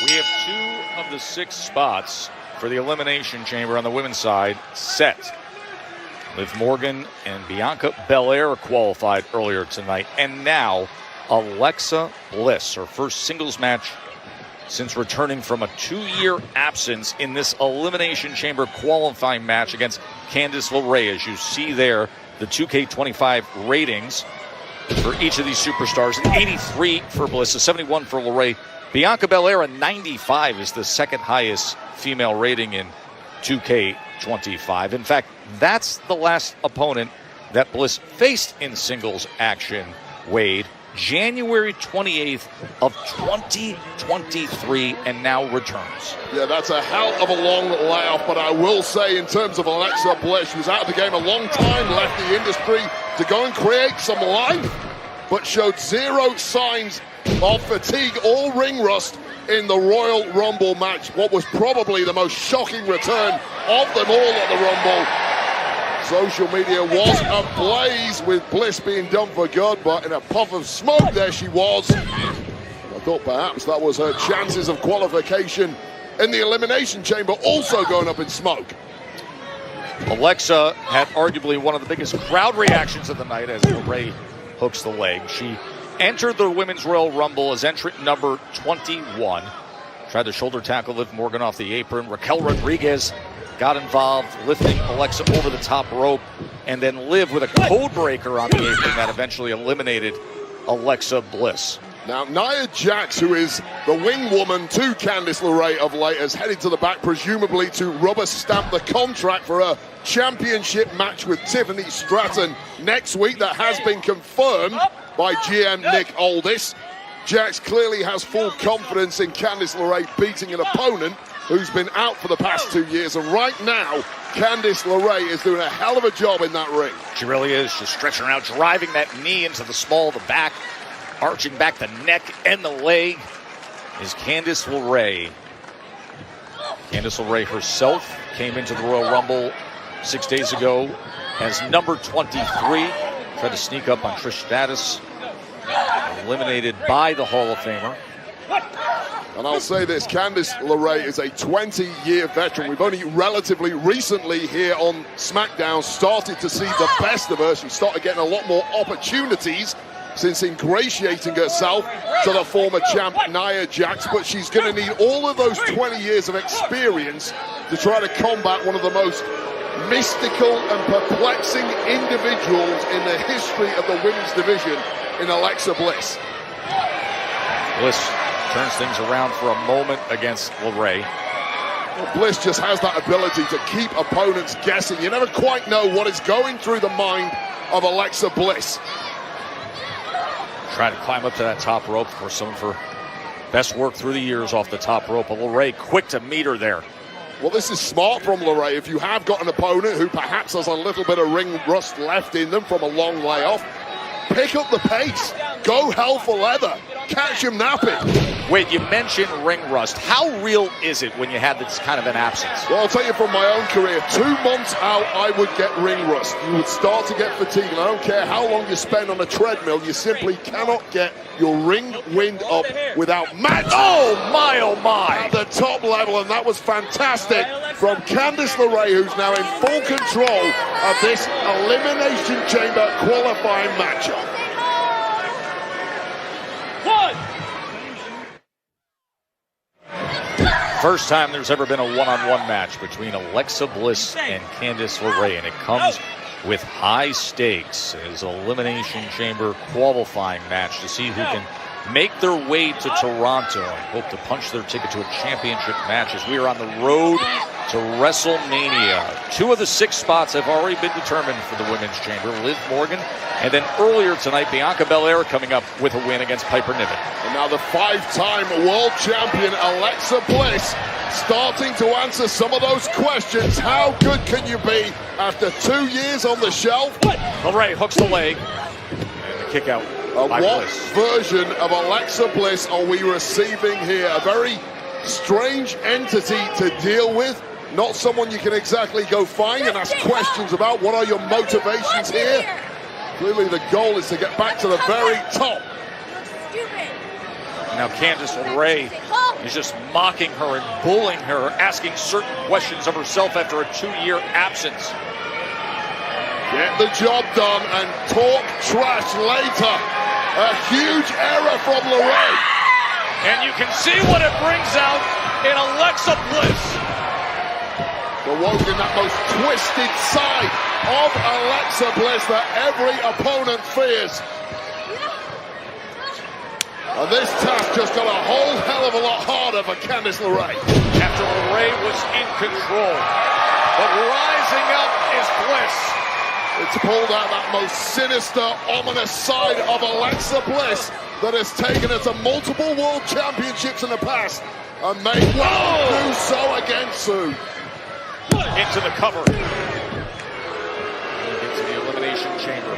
We have 2 of the 6 spots for the Elimination Chamber on the women's side set. Liv Morgan and Bianca Belair qualified earlier tonight. And now Alexa Bliss, her first singles match since returning from a 2-year absence in this Elimination Chamber qualifying match against Candice Lerae. As you see there, the 2K25 ratings for each of these superstars: 83 for Bliss, a 71 for Lerae. Bianca Belair, a 95, is the second highest female rating in 2K25. In fact, that's the last opponent that Bliss faced in singles action, Wade, January 28th of 2023, and now returns. Yeah, that's a hell of a long layoff, but I will say in terms of Alexa Bliss, she was out of the game a long time, left the industry to go and create some life, but showed zero signs of fatigue or ring rust in the Royal Rumble match. What was probably the most shocking return of them all at the Rumble. Social media was ablaze with Bliss being done for good, but in a puff of smoke there she was. I thought perhaps that was her chances of qualification in the Elimination Chamber also going up in smoke. Alexa had arguably one of the biggest crowd reactions of the night as Lerae hooks the leg. She entered the Women's Royal Rumble as entrant number 21. Tried to shoulder tackle Liv Morgan off the apron. Raquel Rodriguez got involved, lifting Alexa over the top rope, and then Liv with a code breaker on the apron that eventually eliminated Alexa Bliss. Now, Nia Jax, who is the wing woman to Candice LeRae of late, has headed to the back, presumably to rubber stamp the contract for a championship match with Tiffany Stratton next week. That has been confirmed by GM Nick Aldis. Jax clearly has full confidence in Candice LeRae beating an opponent who's been out for the past 2 years. And right now, Candice LeRae is doing a hell of a job in that ring. She really is. Just stretching around, driving that knee into the small of the back, arching back the neck and the leg is Candice LeRae. Candice LeRae herself came into the Royal Rumble 6 days ago as number 23. Tried to sneak up on Trish Stratus. Eliminated by the Hall of Famer. And I'll say this, Candice LeRae is a 20-year veteran. We've only relatively recently here on SmackDown started to see the best of her. She started getting a lot more opportunities since ingratiating herself to the former champ Nia Jax, but she's going to need all of those 20 years of experience to try to combat one of the most mystical and perplexing individuals in the history of the women's division in Alexa Bliss. Bliss turns things around for a moment against LeRae. Well, Bliss just has that ability to keep opponents guessing. You never quite know what is going through the mind of Alexa Bliss. Trying to climb up to that top rope. For some of her best work through the years off the top rope. But LeRae quick to meet her there. Well, this is smart from LeRae. If you have got an opponent who perhaps has a little bit of ring rust left in them from a long layoff, pick up the pace. Go hell for leather. Catch him napping. Wait, you mentioned ring rust. How real is it when you have this kind of an absence? Well, I'll tell you from my own career, 2 months out, I would get ring rust. You would start to get fatigued, and I don't care how long you spend on a treadmill, you simply cannot get your ring wind up without match. Oh my. At the top level, and that was fantastic from Candice LeRae, who's now in full control of this Elimination Chamber qualifying matchup. First time there's ever been a one-on-one match between Alexa Bliss and Candice LeRae, and it comes with high stakes as Elimination Chamber qualifying match to see who can make their way to Toronto and hope to punch their ticket to a championship match as we are on the road to WrestleMania. 2 of the 6 spots have already been determined for the Women's Chamber. Liv Morgan, and then earlier tonight, Bianca Belair coming up with a win against Piper Niven. And now the 5-time world champion Alexa Bliss starting to answer some of those questions. How good can you be after 2 years on the shelf? LeRae hooks the leg, and the kick out by what Bliss. Version of Alexa Bliss are we receiving here? A very strange entity to deal with. Not someone you can exactly go find and ask questions about. What are your motivations here? Clearly the goal is to get back to the very top. Now Candice LeRae is just mocking her and bullying her, asking certain questions of herself after a 2-year absence. Get the job done and talk trash later. A huge error from Lerae. And you can see what it brings out in Alexa Bliss. Awoken that most twisted side of Alexa Bliss that every opponent fears. And this task just got a whole hell of a lot harder for Candice Lerae. After Lerae was in control. But rising up is Bliss. It's pulled out that most sinister, ominous side of Alexa Bliss that has taken her to multiple world championships in the past and may well do so again soon. Into the cover. Into the Elimination Chamber.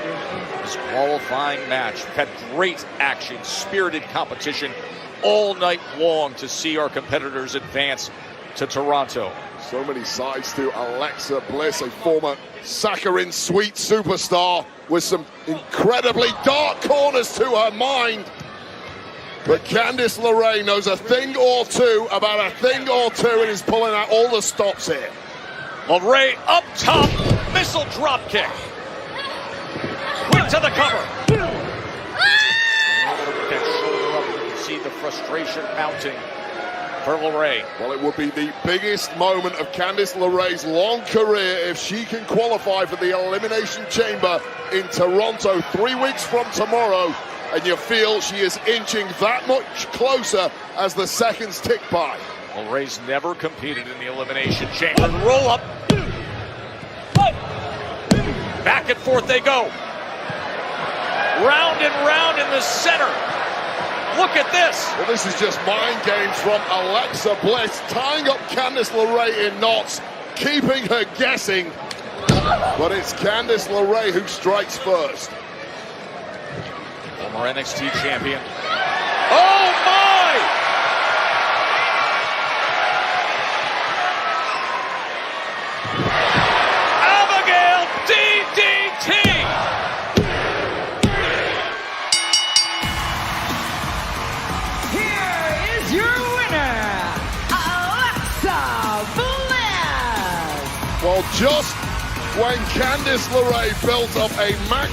This qualifying match. We've had great action, spirited competition all night long to see our competitors advance to Toronto. So many sides to Alexa Bliss, a former saccharine sweet superstar with some incredibly dark corners to her mind. But Candice LeRae knows a thing or two about a thing or two and is pulling out all the stops here. Lerae up top, missile drop kick. Quick to the cover. That shoulder up, you can see the frustration mounting for Lerae. Well, it would be the biggest moment of Candice LeRae's long career if she can qualify for the Elimination Chamber in Toronto 3 weeks from tomorrow. And you feel she is inching that much closer as the seconds tick by. Lerae's never competed in the Elimination Chamber. Roll up. Back and forth they go. Round and round in the center. Look at this. Well, this is just mind games from Alexa Bliss, tying up Candice LeRae in knots, keeping her guessing. But it's Candice LeRae who strikes first. Former NXT champion. Oh my! Abigail DDT! Here is your winner, Alexa Bliss. Well, just when Candice LeRae built up a max